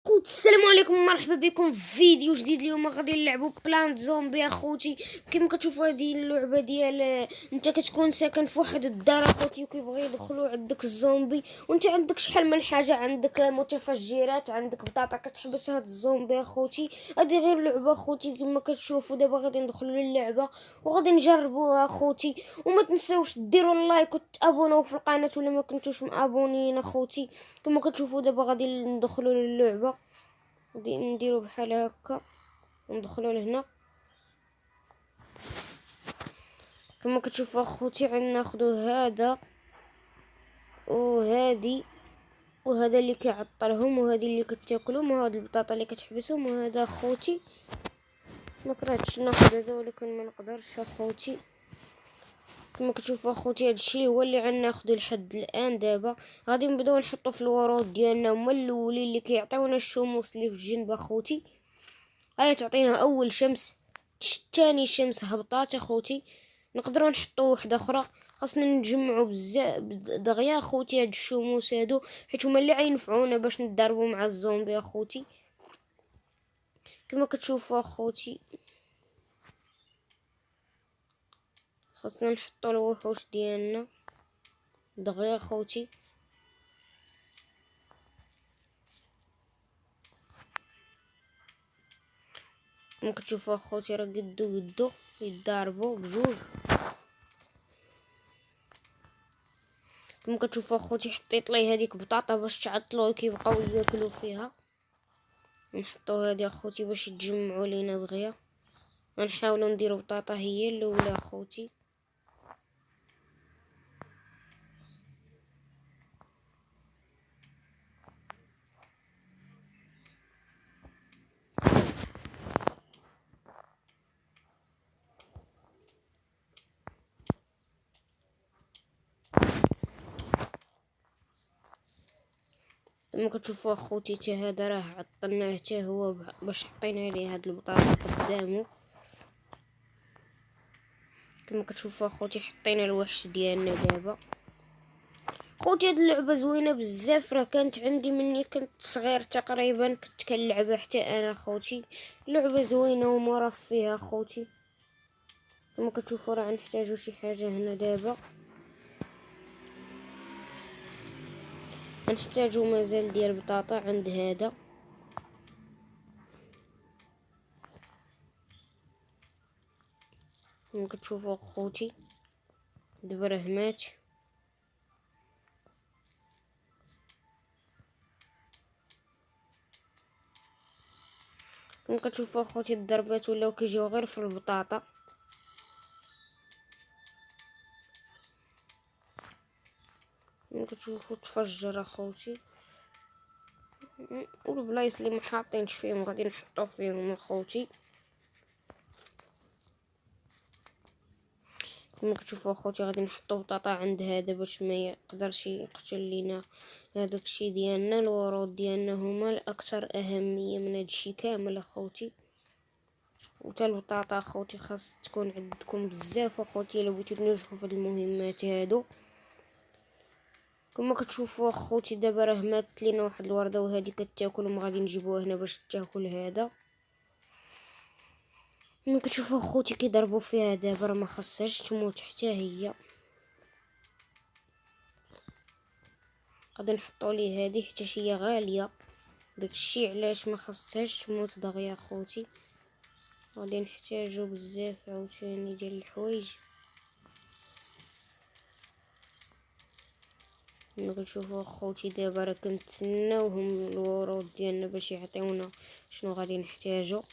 خوت السلام عليكم ومرحبا بكم في فيديو جديد. اليوم غادي نلعبوا بلانت زومبي اخوتي. كما كتشوفوا هذه اللعبه ديال انت كتكون ساكن في واحد الدار اخوتي وكيبغي يدخلوا عندك الزومبي، وانت عندك شحال من حاجه، عندك متفجرات، عندك بطاطا كتحبس هاد الزومبي اخوتي. هذه غير لعبه اخوتي كما كتشوفوا. دابا غادي ندخلوا للعبه وغادي نجربوها اخوتي. وما تنساوش ديروا اللايك وتابوناو في القناه ولا ما كنتوش مابونين اخوتي. كما كتشوفوا دابا غادي ندخلوا للعبه، غادي نديرو بحال هكا وندخلوا لهنا. كما كتشوفوا اخوتي عندنا ناخذوا هذا وهذه، وهذا اللي كيعطلهم، وهذه اللي كتاكلهم، وهاد البطاطا اللي كتحبسهم، وهذا اخوتي ما كرهتش ناخذ هذا ولكن ما نقدرش اخوتي. كما كتشوفوا اخوتي هادشي هو اللي عندنا ناخذو لحد الان. دابا غادي نبداو نحطو في الورود ديالنا هما الاولين اللي كيعطيونا الشموس اللي في الجنب اخوتي. هاي تعطينا اول شمس، تاني شمس هبطات اخوتي. نقدروا نحطوا وحده اخرى. خاصنا نجمعوا بزاف دغيا اخوتي هاد الشموس هادو، حيت هما اللي غينفعونا باش ندربوا مع الزومبي اخوتي. كما كتشوفوا اخوتي خاصنا نحطوا الوحوش ديالنا دغيا اخوتي. كما كتشوفوا اخوتي راه قدو يتضاربوا بجوج. كما كتشوفوا اخوتي حطيت ليه هذيك بطاطا باش تعطلوا كيبقاو ياكلوا فيها. نحطوا هذه اخوتي باش يتجمعوا لينا دغيا. غنحاولوا نديروا بطاطا هي الاولى اخوتي. كما كتشوفوا اخوتي حتى هذا راه عطلناه حتى هو باش حطينا ليه هاد البطاطا قدامه. كما كتشوفوا اخوتي حطينا الوحش ديالنا دابا. خوتي هاد اللعبه زوينه بزاف، راه كانت عندي مني كنت صغير تقريبا، كنت كنلعبها حتى انا خوتي. لعبه زوينه ومرفهه خوتي. كما كتشوفوا راه نحتاجو شي حاجه هنا دابا. نحتاجو مازال ديال بطاطا عند هذا. كما كتشوفوا خوتي دابا راه مات. كما كتشوفوا اخوتي الضربات ولاو كيجيو غير في البطاطا. كما كتشوفوا تفجر اخوتي، والبلايص اللي ما حاطينش فيهم غادي نحطو فيهم اخوتي. كما كتشوفوا اخوتي غادي نحطو بطاطا عند هذا باش ما يقدرش يقتل لينا هذاك الشيء ديالنا. الورود ديالنا هما الاكثر اهميه من هادشي كامل اخوتي. وتا البطاطا اخوتي خاص تكون عندكم بزاف اخوتي الا بغيتو تنجحوا في المهمات هادو. كما كتشوفوا اخوتي دابا راه مات لينا واحد الورده وهذه كتاكل، وما غادي نجيبوها هنا باش تاكل هذا. كما كتشوفوا اخوتي كيضربوا فيها دابا، راه ما خاصهاش تموت حتى هي. غادي نحطوا ليه هذه حتى هي غاليه، داكشي علاش ما خاصهاش تموت دغيا اخوتي. غادي نحتاجو بزاف عاوتاني ديال الحوايج. كما كتشوفوا اخوتي دابا راه كنتسناوهم الورود ديالنا باش يعطيونا شنو غادي نحتاجو.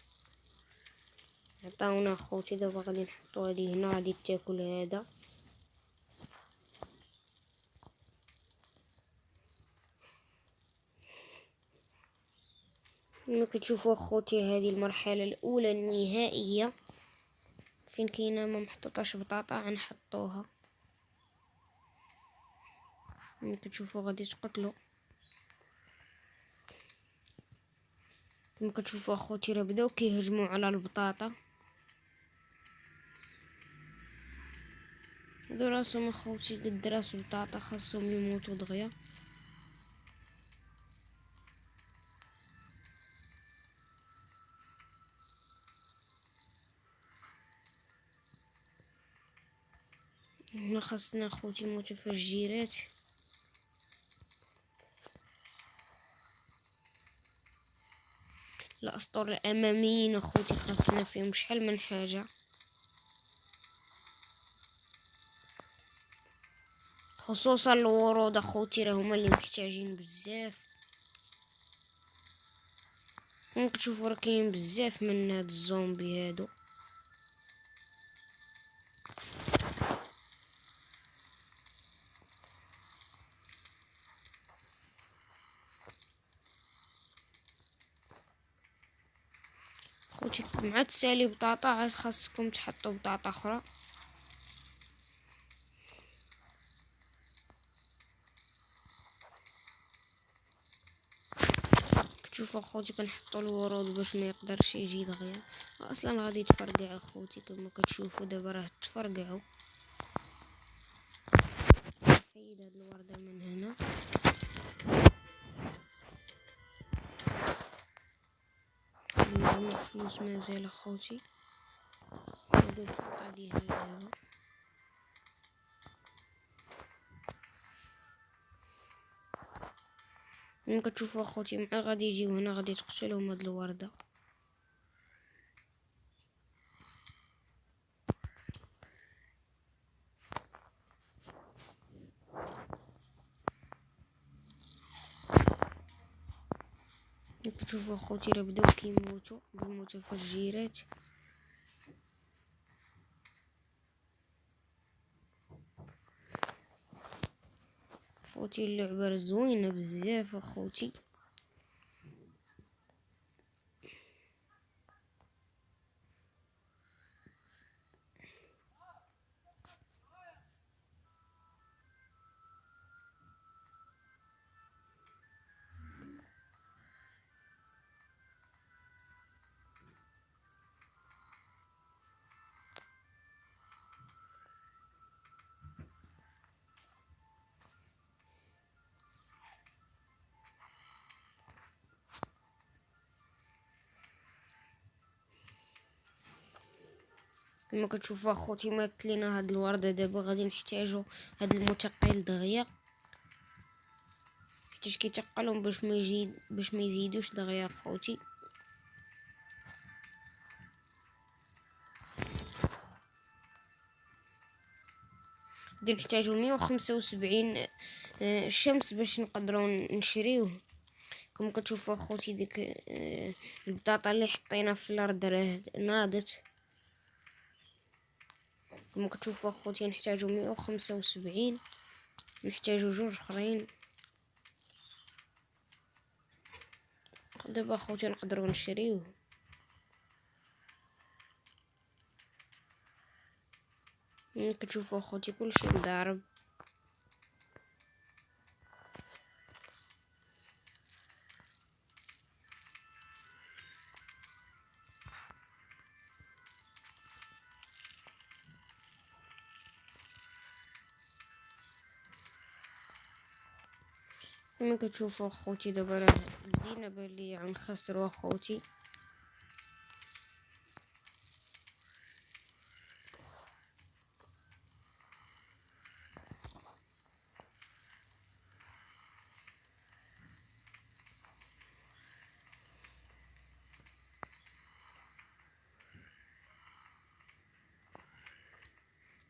عطاونا اخوتي دابا غادي نحطو هذه هنا غادي تاكل هذا. كما كتشوفوا اخوتي هذه المرحله الاولى النهائيه فين كاينه ما محطوطاش بطاطا غنحطوها. كما كتشوفوا غادي تقتلوا. كما كتشوفوا اخوتي راه بداو كيهجموا على البطاطا. هادو راسهم اخوتي قد راس بطاطا خاصهم يموتوا دغيا. هنا خاصنا خوتي المتفجرات. الاسطول الاماميين اخوتي خاصنا فيهم شحال من حاجه، خصوصا الورود اخوتي راه هما اللي محتاجين بزاف. ممكن تشوفوا راه كاين بزاف من هاد الزومبي هادو. خوتي مع تسالي بطاطا عاد خاصكم تحطوا بطاطا اخرى. كتشوفوا اخوتي كنحطوا الورود باش ما يقدرش يجي دغيا. اصلا غادي تفرقع اخوتي كما كتشوفوا دابا راه تفرقعوا. نحيد هاد الورده من هنا. نجمع فلوس مازال اخوتي. ندير الخطه ديالي دابا. كما كتشوفوا اخوتي مع غادي يجيو هنا غادي تقتلهم هاد الورده. كتشوفوا اخوتي راه بداو كيموتوا بالمتفجرات. اخوتي اللعبه زوينه بزاف اخوتي. كما كتشوفوا اخوتي مات لينا هاد الورده. دابا غادي نحتاجو هاد المتقل دغيا، حيت كيتقلهم باش ما يزيدوش دغيا اخوتي. غادي نحتاجو 175 شمس باش نقدروا نشريوه. كما كتشوفوا اخوتي ديك البطاطا اللي حطينا في الارض راه ناضت. كما كتشوفوا اخوتي نحتاجو 175، نحتاجو جوج اخرين. دابا اخوتي نقدروا نشريوه. كتشوفوا اخوتي كلشي مضارب. كما كتشوفوا اخوتي دابا راه بدينا باللي غنخسروا اخوتي.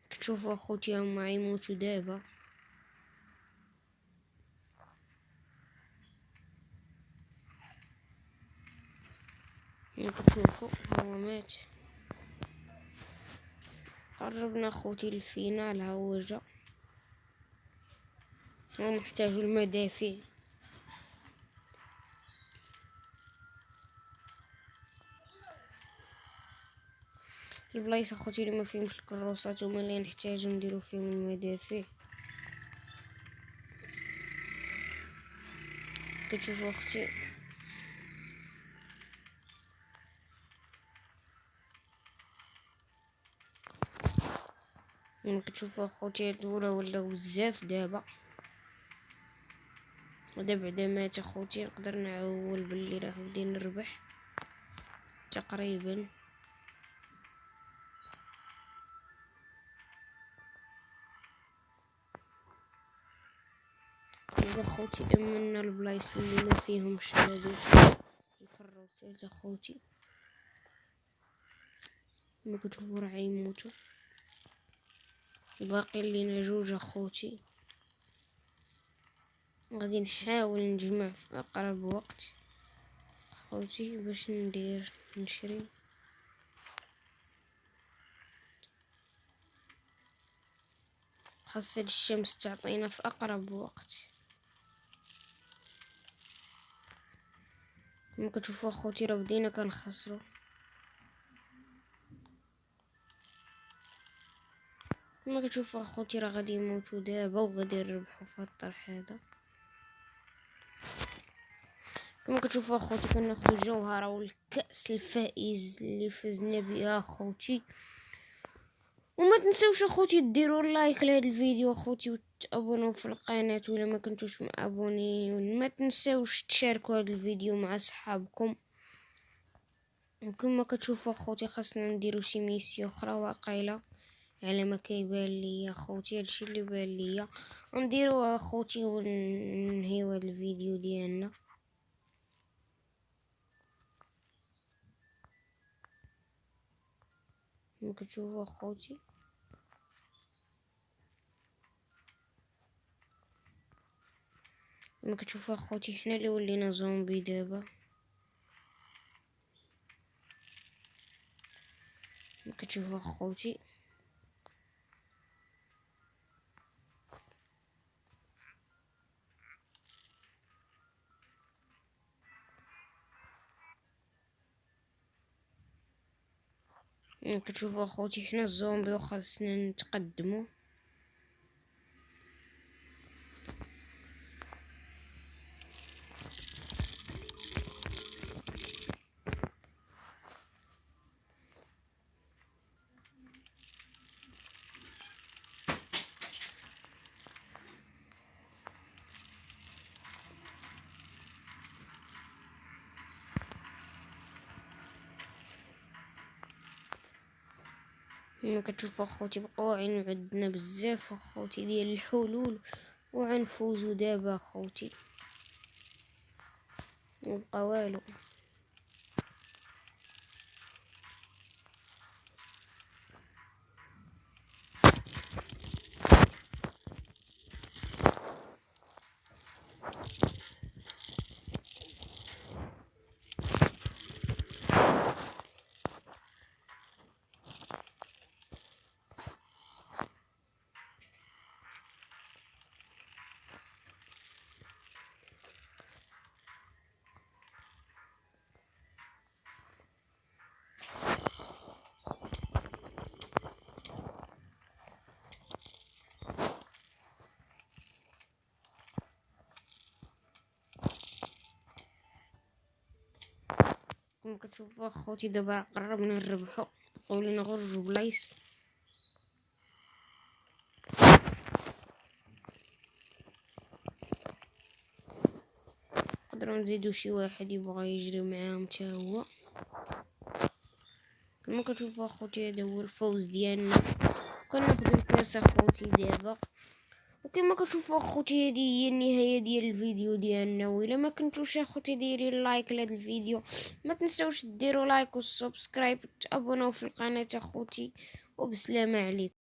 كتشوفوا اخوتي هما يموتوا دابا. كتشوفوا هو مات. قربنا اخوتي للفينال ها هو جا. نحتاجو المدافع. البلايص اخوتي اللي ما فيهمش الكروسات هما اللي نحتاجو نديرو فيهم المدافع. كتشوفوا اختي كتشوفوا اخوتي هادولا ولاو بزاف دابا. بعدا مات اخوتي نقدر نعول باللي راه بدي نربح تقريبا. هذا خوتي امنا البلايص اللي ما فيهمش هادو الكروسات اخوتي كما كتشوفوا راه يموتوا. باقي لينا جوج اخوتي، غادي نحاول نجمع في اقرب وقت اخوتي باش نشري. خاص هاد الشمس تعطينا في اقرب وقت. كما كتشوفوا اخوتي راه بدينا كنخسروا. كما كتشوفوا اخوتي راه غادي يموتوا دابا وغادي نربحوا في هاد الطرح هذا. كما كتشوفوا اخوتي كناخذوا الجوهره والكاس الفائز اللي فزنا بها اخوتي. وما تنسوش اخوتي ديروا لايك لهذا الفيديو اخوتي وتابونوا في القناه ولا ما كنتوش مابونيين. ما تنسوش تشاركوا هذا الفيديو مع صحابكم. وكما كتشوفوا اخوتي خاصنا نديروا شي ميسيون اخرى واقيلا على ما كيبان لي اخوتي. هادشي اللي بان ليا نديروا اخوتي وننهيو هذا الفيديو ديالنا. كما كتشوفوا اخوتي كما كتشوفوا اخوتي حنا اللي ولينا زومبي دابا. كما كتشوفوا اخوتي كتشوفوا اخوتي حنا الزومبي وخاصنا نتقدموا. كما كتشوفوا اخوتي بقاو عندنا بزاف اخوتي ديال الحلول وغنفوزوا دابا اخوتي. مبقى والو. كما كتشوفوا اخوتي دابا قربنا نربحوا. بقاو لينا غير جوج بلايص. نقدروا نزيدوا شي واحد يبغى يجري معاهم حتى هو. كما كتشوفوا اخوتي هذا هو الفوز ديالنا. كناخذوا الكاس اخوتي دابا. وكما كتشوفوا اخوتي هذه هي النهايه ديال الفيديو ديالنا. وإلا ما كنتوش اخوتي دايرين لايك لهذا الفيديو ما تنساوش ديروا لايك وسبسكرايب وتابوناو في القناه اخوتي. وبسلامه عليكم.